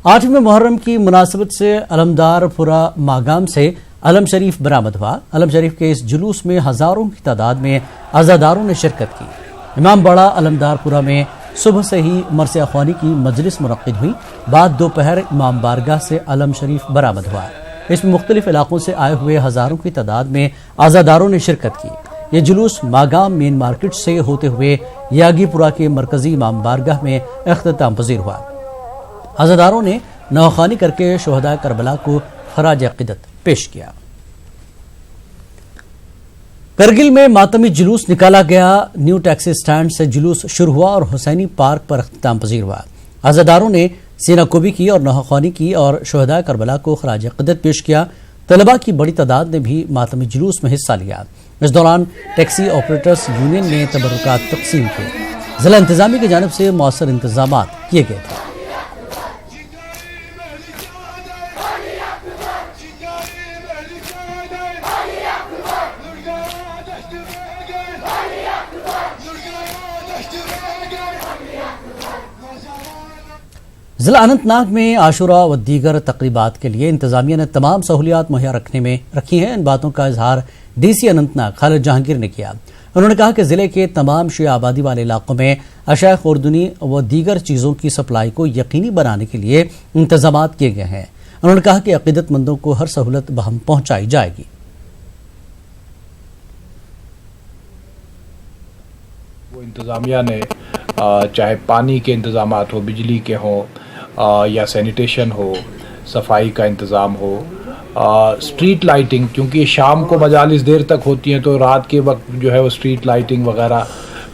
आठवें मुहर्रम की मुनासिबत से अलमदारपुरा मागाम से अलम शरीफ बरामद हुआ। अलम शरीफ के इस जुलूस में हजारों की तादाद में अज़ादारों ने शिरकत की। इमाम बड़ा अलमदारपुरा में सुबह से ही मरसिया ख्वानी की मजलिस मुनक्किद हुई। बाद दोपहर इमाम बारगाह से अलम शरीफ बरामद हुआ। इसमें मुख्तलिफ इलाकों से आए हुए हजारों की तादाद में अज़ादारों ने शिरकत की। ये जुलूस मागाम मेन मार्केट से होते हुए यागीपुरा के मरकजी इमाम बारगाह में इख्तिताम पजीर हुआ। अज़ादारों ने नौखानी करके शोहदा करबला को खराज अक़ीदत पेश किया। करगिल में मातमी जुलूस निकाला गया। न्यू टैक्सी स्टैंड से जुलूस शुरू हुआ और हुसैनी पार्क पर इख्तिताम पजीर हुआ। अज़ादारों ने सीना कोबी की और नौखानी की और शोहदा करबला को खराज अक़ीदत पेश किया। तलबा की बड़ी तादाद ने भी मातमी जुलूस में हिस्सा लिया। इस दौरान टैक्सी ऑपरेटर्स यूनियन ने तबरुकात तक़सीम किए। जिला इंतजामिया की जानिब से मौसर इंतजामात किए गए थे। जिला अनंतनाग में आशुरा व दीगर तकरीबात के लिए इंतजामिया ने तमाम सहूलियात मुहैया रखी हैं। इन बातों का इजहार डीसी अनंतनाग खालिद जहांगीर ने किया। उन्होंने कहा कि जिले के तमाम शिया आबादी वाले इलाकों में अशाए खुर्दनी व दीगर चीज़ों की सप्लाई को यकीनी बनाने के लिए इंतजाम किए गए हैं। उन्होंने कहा कि अकीदतमंदों को हर सहूलत बहम पहुंचाई जाएगी। वो इंतजामिया ने चाहे पानी के इंतजाम हो, बिजली के हों या सैनिटेशन हो, सफाई का इंतज़ाम हो, स्ट्रीट लाइटिंग, क्योंकि शाम को मजालिस देर तक होती हैं तो रात के वक्त जो है वो स्ट्रीट लाइटिंग वगैरह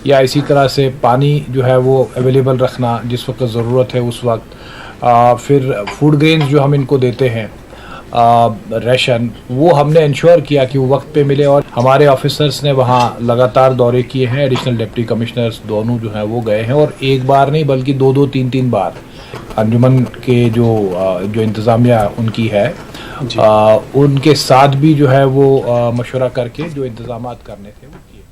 या इसी तरह से पानी जो है वो अवेलेबल रखना जिस वक्त ज़रूरत है उस वक्त, फिर फूड ग्रेन्स जो हम इनको देते हैं राशन, वो हमने इंश्योर किया कि वो वक्त पे मिले। और हमारे ऑफिसर्स ने वहाँ लगातार दौरे किए हैं, एडिशनल डिप्टी कमिश्नर्स दोनों जो हैं वो गए हैं, और एक बार नहीं बल्कि 2-2, 3-3 बार अंजुमन के जो इंतज़ामिया उनकी है उनके साथ भी जो है वो मशवरा करके जो इंतजामात करने थे वो किए।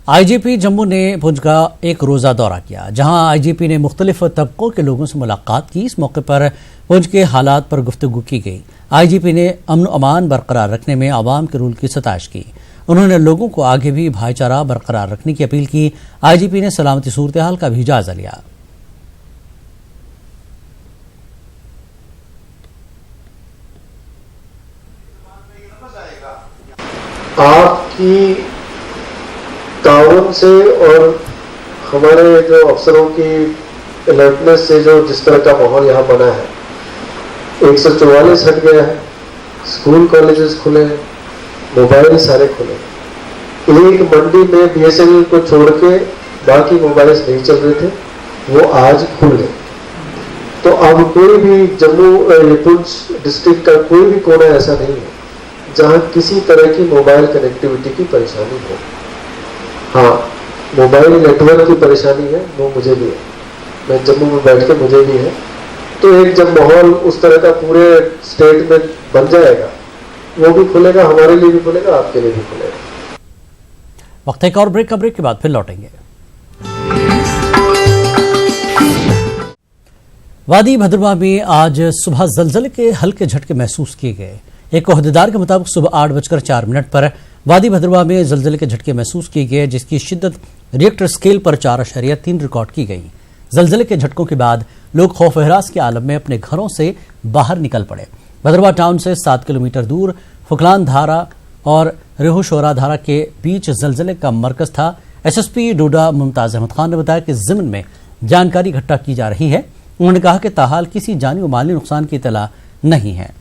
आईजीपी जम्मू ने पुंछ का एक रोज़ा दौरा किया, जहां आईजीपी ने मुख्तलिफ तबकों के लोगों से मुलाकात की। इस मौके पर पुंछ के हालात पर गुफ्तगू की गई। आईजीपी ने अमन अमान बरकरार रखने में आवाम के रूल की सताइश की। उन्होंने लोगों को आगे भी भाईचारा बरकरार रखने की अपील की। आईजीपी ने सलामती सूरत हाल का भी जायजा लिया। आपकी ताउन से और हमारे जो अफसरों की अलर्टनेस से जो जिस तरह का माहौल यहाँ बना है, 144 हट गया है, स्कूल कॉलेजेस खुले हैं, मोबाइल सारे खुले। एक मंडी में बीएसएनएल को छोड़ के बाकी मोबाइल्स नहीं चल रहे थे, वो आज खुल गए। तो अब कोई भी जम्मू पुंछ डिस्ट्रिक्ट का कोई भी कोना ऐसा नहीं है जहाँ किसी तरह की मोबाइल कनेक्टिविटी की परेशानी हो। हाँ, मोबाइल नेटवर्क की परेशानी है, वो मुझे भी है, मैं जम्मू में बैठ के मुझे भी है। तो एक जब माहौल उस तरह का पूरे स्टेट में बन जाएगा, वो भी खुलेगा, हमारे लिए भी खुलेगा, आपके लिए भी खुलेगा। वक्त एक और ब्रेक के बाद फिर लौटेंगे। वादी भद्रवाह में आज सुबह जलजले के हल्के झटके महसूस किए गए। एक ओहदेदार के मुताबिक सुबह 8:04 पर वादी भद्रवाह में जलजले के झटके महसूस किए गए, जिसकी शिद्दत रिएक्टर स्केल पर 4.3 रिकॉर्ड की गई। जलजले के झटकों के बाद लोग खौफ हरास के आलम में अपने घरों से बाहर निकल पड़े। भद्रवाह टाउन से 7 किलोमीटर दूर फुकलान धारा और रेहूशोरा धारा के बीच जलजले का मरकज था। एसएसपी डोडा मुमताज अहमद खान ने बताया कि ज़िम्न में जानकारी इकट्ठा की जा रही है। उन्होंने कहा कि ताहाल किसी जानी व माली नुकसान की इतला नहीं है।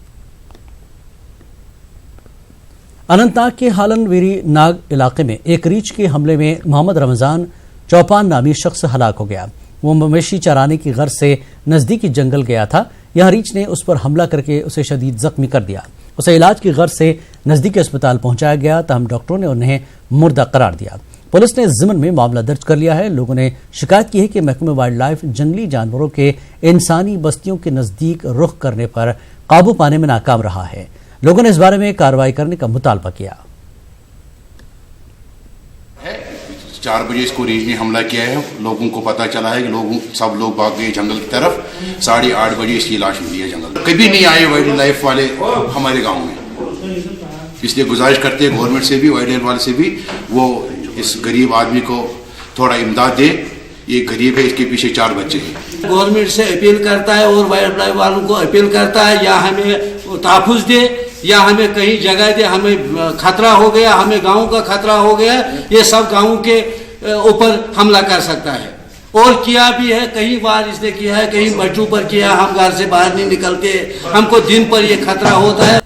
अनंतनाग के हालन वेरी नाग इलाके में एक रीछ के हमले में मोहम्मद रमजान चौपान नामी शख्स हलाक हो गया। वो मवेशी चराने की गर्ज से नजदीकी जंगल गया था। यहां रीछ ने उस पर हमला करके उसे शदीद जख्मी कर दिया। उसे इलाज की गर्ज से नजदीकी अस्पताल पहुंचाया गया, तहम डॉक्टरों ने उन्हें मुर्दा करार दिया। पुलिस ने ज़िम्न में मामला दर्ज कर लिया है। लोगों ने शिकायत की है कि महकमे वाइल्ड लाइफ जंगली जानवरों के इंसानी बस्तियों के नजदीक रुख करने पर काबू पाने में नाकाम रहा है। लोगों ने इस बारे में कार्रवाई करने का मुतालबा किया। 4 बजे इसको रीछ ने हमला किया है। लोगों को पता चला है कि सब लोग भाग गए जंगल की तरफ। 8:30 बजे इसकी लाश मिली है जंगल। कभी नहीं आए वाइल्ड लाइफ वाले हमारे गांव में, इसलिए गुजारिश करते हैं गवर्नमेंट से भी, वाइल्ड लाइफ वाले से भी, वो इस गरीब आदमी को थोड़ा इमदाद दे। ये गरीब है, इसके पीछे 4 बच्चे हैं। गवर्नमेंट से अपील करता है और वाइल्ड लाइफ वालों को अपील करता है, या हमें तहफ़्फ़ुज़ दे या हमें कहीं जगह दे। हमें खतरा हो गया, हमें गाँव का खतरा हो गया, ये सब गाँव के ऊपर हमला कर सकता है। और किया भी है, कई बार इसने किया है, कहीं बच्चों पर किया। हम घर से बाहर नहीं निकलते, हमको दिन पर ये खतरा होता है।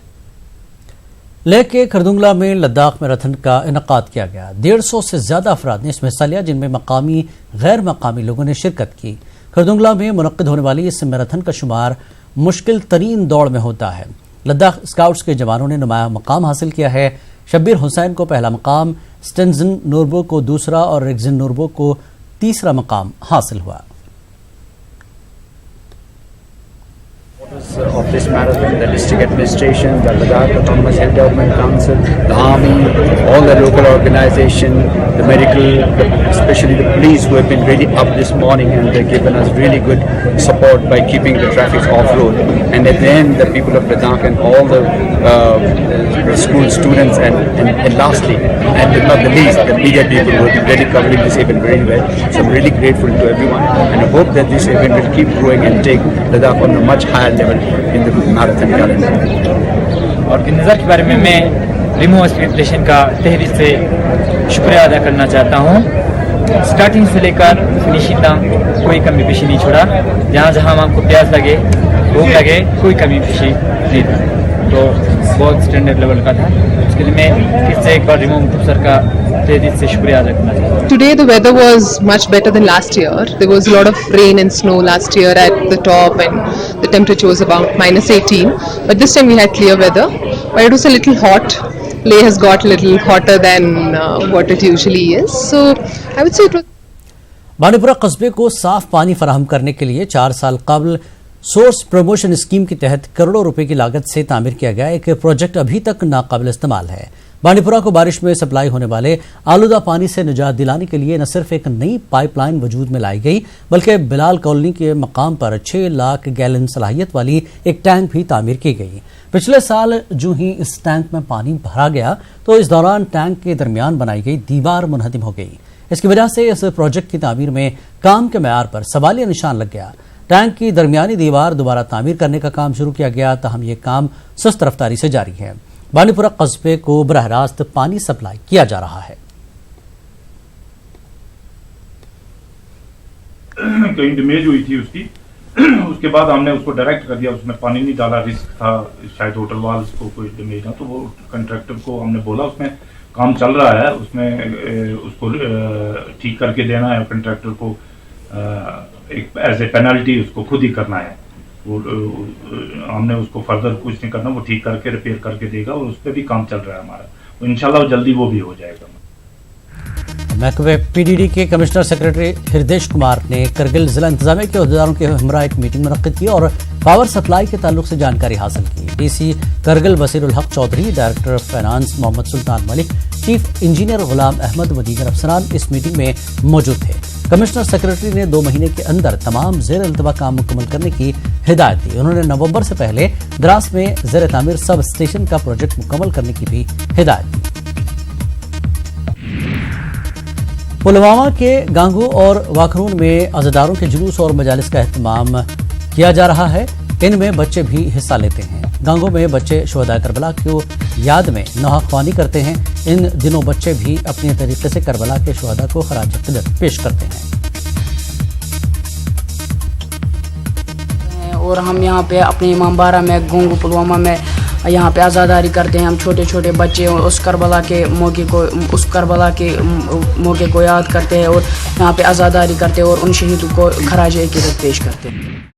लेह के खरदुंगला में लद्दाख मैराथन का इनकाद किया गया। 150 से ज्यादा अफराद ने इसमें हिस्सा लिया, जिनमें मकामी गैर मकामी लोगों ने शिरकत की। खरदुंगला में मुनक्किद होने वाली इस मैराथन का शुमार मुश्किल तरीन दौड़ में होता है। लद्दाख स्काउट्स के जवानों ने नुमाया मकाम हासिल किया है। शब्बीर हुसैन को पहला मकाम, स्टेंजन नूरबो को दूसरा और रिगजिन नूरबो को तीसरा मकाम हासिल हुआ। Of this marathon, the district administration, the Ladakh Autonomous Hill Government Council, the army, all the local organization, the medical, especially the police who have been really up this morning, and they've given us really good support by keeping the traffic off road. And at the end, the people of Ladakh and all the school students, and lastly, and not the least, the media people who have been really covering this event very well. So I'm really grateful to everyone, and I hope that this event will keep growing and take Ladakh on a much higher level in the marathon calendar. और नज़र के बारे में मैं रिमो administration का तहे दिल से शुक्रिया अदा करना चाहता हूँ। स्टार्टिंग से लेकर फिनिशिंग तक कोई कमी पेशी नहीं छोड़ा। जहाँ जहाँ हमको प्यास लगे, भूख लगे, कोई कमी पेशी नहीं था। तो बहुत स्टैंडर्ड लेवल का था। उसके लिए मैं फिर से एक बार रिमो सर का तहे दिल से शुक्रिया अदा करना चाहता हूँ। Today the weather was much better than last year. There was a lot of rain and snow last year at the top and the temperature was about -18. But this time we had clear weather. But it was a little hot. Leh has got a little hotter than what it usually is. So I would say it was... Bandipora कस्बे को साफ पानी फराहम करने के लिए 4 साल कबल सोर्स प्रमोशन स्कीम के तहत करोड़ों रुपए की लागत से तामीर किया गया एक प्रोजेक्ट अभी तक नाकाबिल इस्तेमाल है। बांडीपुरा को बारिश में सप्लाई होने वाले आलूदा पानी से निजात दिलाने के लिए न सिर्फ एक नई पाइपलाइन वजूद में लाई गई बल्कि बिलाल कॉलोनी के मकाम पर 6 लाख गैलन सलाहियत वाली एक टैंक भी तामीर की गई। पिछले साल जो ही इस टैंक में पानी भरा गया तो इस दौरान टैंक के दरमियान बनाई गई दीवार मुनहदिम हो गई। इसकी वजह से इस प्रोजेक्ट की तामीर में काम के मयार पर सवालिया निशान लग गया। टैंक की दरमियानी दीवार दोबारा तामीर करने का काम शुरू किया गया, ताहम ये काम सुस्त रफ्तारी से जारी है। बांडीपुरा कस्बे को बराह रास्त पानी सप्लाई किया जा रहा है। कहीं डैमेज हुई थी उसके बाद हमने उसको डायरेक्ट कर दिया, उसमें पानी नहीं डाला, रिस्क था शायद होटल वाल्स को कोई डैमेज ना, तो वो कंट्रैक्टर को हमने बोला उसमें काम चल रहा है, उसमें उसको ठीक करके देना है कंट्रैक्टर को, एक एज ए पेनल्टी उसको खुद ही करना है। वो हमने उसको फर्दर कुछ नहीं करना, वो ठीक करके रिपेयर करके देगा और उस पर भी काम चल रहा है हमारा, इंशाल्लाह जल्दी वो भी हो जाएगा। महकमे पीडीडी के कमिश्नर सेक्रेटरी हृदेश कुमार ने करगिल जिला इंतजामिया के अहदेदारों के हमरा एक मीटिंग मुनक्किद की और पावर सप्लाई के ताल्लुक से जानकारी हासिल की। डीसी करगिल बसीरुल हक चौधरी, डायरेक्टर फाइनेंस मोहम्मद सुल्तान मलिक, चीफ इंजीनियर गुलाम अहमद व दीगर अफसरान इस मीटिंग में मौजूद थे। कमिश्नर सेक्रेटरी ने 2 महीने के अंदर तमाम ज़ेर इल्तवा काम मुकम्मल करने की हिदायत दी। उन्होंने नवंबर से पहले द्रास में ज़ेर तामीर सब स्टेशन का प्रोजेक्ट मुकम्मल करने की भी हिदायत दी। पुलवामा के गांगू और वाखरून में अज़ादारों के जुलूस और मजालिस का एहतमाम किया जा रहा है। इनमें बच्चे भी हिस्सा लेते हैं। गांगू में बच्चे शोहदा करबला को याद में नौहाख्वानी करते हैं। इन दिनों बच्चे भी अपने तरीके से करबला के शोहदा को खराज अक़ीदत पेश करते हैं। और हम यहाँ पे अपने इमामबाड़ा में गांगू पुलवामा में यहाँ पे आज़ादारी करते हैं। हम छोटे छोटे बच्चे उस करबला के मौके को याद करते हैं और यहाँ पे आज़ादारी करते हैं और उन शहीदों को खराज अक़ीदत पेश करते हैं।